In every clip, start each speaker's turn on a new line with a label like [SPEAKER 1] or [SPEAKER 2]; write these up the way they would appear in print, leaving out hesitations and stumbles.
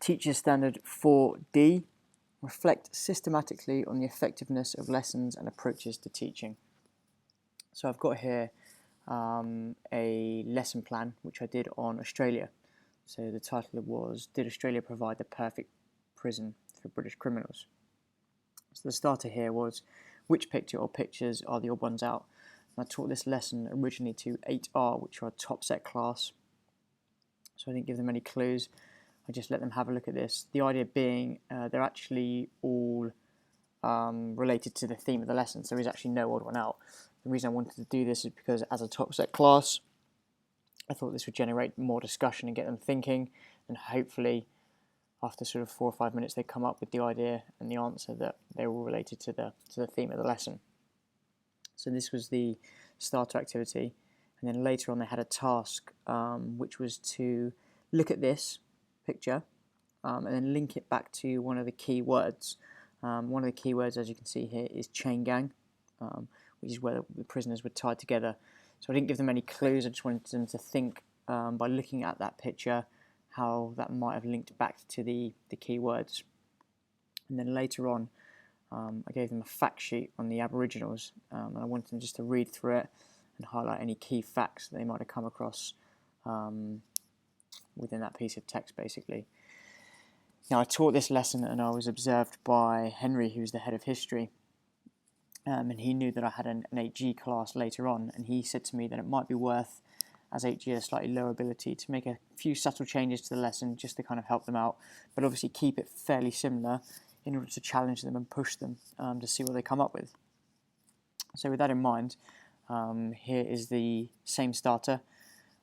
[SPEAKER 1] Teacher Standard 4D, reflect systematically on the effectiveness of lessons and approaches to teaching. So I've got here a lesson plan which I did on Australia. So the title was, Did Australia Provide the Perfect Prison for British Criminals? So the starter here was, which picture or pictures are the odd ones out? And I taught this lesson originally to 8R, which are a top set class. So I didn't give them any clues. I just let them have a look at this. The idea being they're actually all related to the theme of the lesson, so there is actually no odd one out. The reason I wanted to do this is because as a top set class, I thought this would generate more discussion and get them thinking, and hopefully after sort of 4 or 5 minutes they come up with the idea and the answer that they're all related to the theme of the lesson. So this was the starter activity, and then later on they had a task which was to look at this picture and then link it back to one of the key words. One of the key words, as you can see here, is chain gang, which is where the prisoners were tied together. So I didn't give them any clues, I just wanted them to think by looking at that picture how that might have linked back to the key words. And then later on I gave them a fact sheet on the Aboriginals, and I wanted them just to read through it and highlight any key facts that they might have come across within that piece of text, basically. Now, I taught this lesson and I was observed by Henry, who's the head of history, and he knew that I had an 8G class later on, and he said to me that it might be worth, as 8G has slightly lower ability, to make a few subtle changes to the lesson just to kind of help them out, but obviously keep it fairly similar in order to challenge them and push them to see what they come up with. So with that in mind, here is the same starter.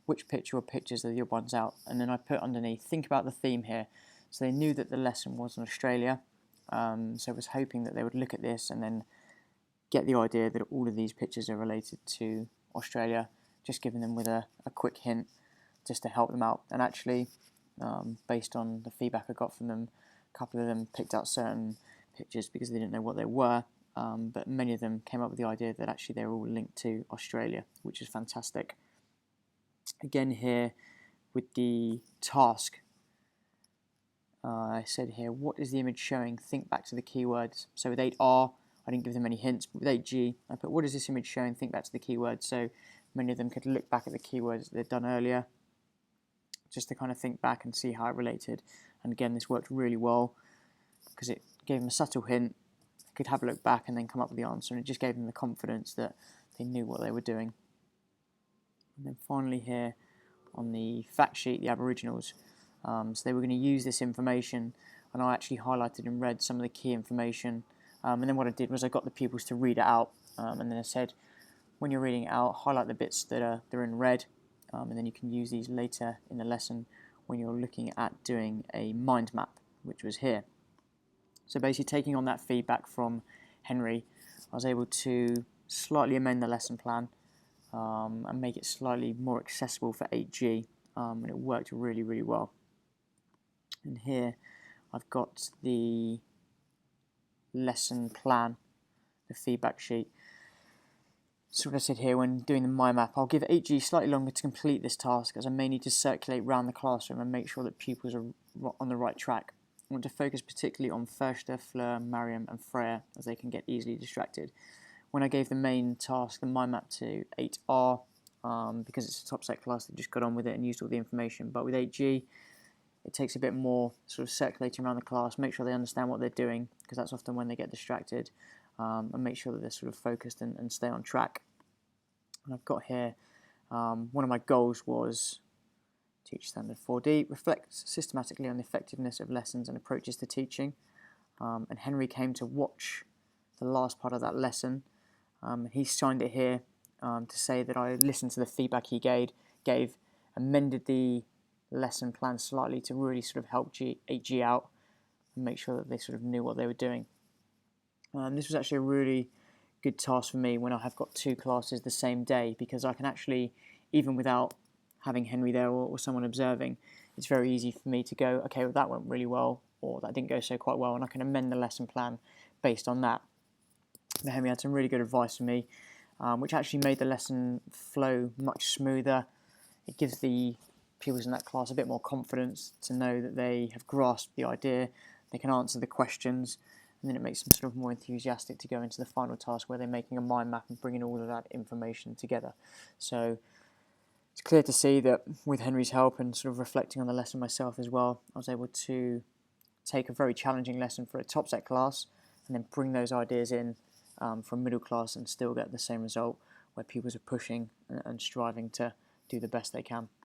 [SPEAKER 1] Which picture or pictures are the odd ones out? And then I put underneath, think about the theme here. So they knew that the lesson was in Australia, so I was hoping that they would look at this and then get the idea that all of these pictures are related to Australia, just giving them with a quick hint just to help them out. And actually, based on the feedback I got from them, a couple of them picked out certain pictures because they didn't know what they were, but many of them came up with the idea that actually they're all linked to Australia, which is fantastic. Again here with the task, I said here, what is the image showing? Think back to the keywords. So with 8R, I didn't give them any hints, but with 8G, I put, what is this image showing? Think back to the keywords. So many of them could look back at the keywords that they'd done earlier, just to kind of think back and see how it related. And again, this worked really well because it gave them a subtle hint, they could have a look back and then come up with the answer, and it just gave them the confidence that they knew what they were doing. And then finally here on the fact sheet, the Aboriginals, so they were going to use this information, and I actually highlighted in red some of the key information, and then what I did was I got the pupils to read it out, and then I said, when you're reading it out, highlight the bits that are in red, and then you can use these later in the lesson when you're looking at doing a mind map, which was here. So basically taking on that feedback from Henry, I was able to slightly amend the lesson plan and make it slightly more accessible for 8G, and it worked really, really well. And here I've got the lesson plan, the feedback sheet. So what I said here, when doing the mind map, I'll give 8G slightly longer to complete this task, as I may need to circulate around the classroom and make sure that pupils are on the right track. I want to focus particularly on Fershta, Fleur, Mariam and Freya, as they can get easily distracted. When I gave the main task, the mind map, to 8R, because it's a top set class, they just got on with it and used all the information. But with 8G, it takes a bit more sort of circulating around the class, make sure they understand what they're doing, because that's often when they get distracted, and make sure that they're sort of focused and stay on track. And I've got here, one of my goals was Teacher Standard 4D, reflects systematically on the effectiveness of lessons and approaches to teaching. And Henry came to watch the last part of that lesson. He signed it here to say that I listened to the feedback he gave, amended the lesson plan slightly to really sort of help 8G out and make sure that they sort of knew what they were doing. This was actually a really good task for me when I have got 2 classes the same day, because I can actually, even without having Henry there or someone observing, it's very easy for me to go, okay, well, that went really well, or that didn't go so quite well, and I can amend the lesson plan based on that. But Henry had some really good advice for me, which actually made the lesson flow much smoother. It gives the pupils in that class a bit more confidence to know that they have grasped the idea, they can answer the questions, and then it makes them sort of more enthusiastic to go into the final task where they're making a mind map and bringing all of that information together. So it's clear to see that with Henry's help and sort of reflecting on the lesson myself as well, I was able to take a very challenging lesson for a top set class and then bring those ideas in from middle class and still get the same result where pupils are pushing and striving to do the best they can.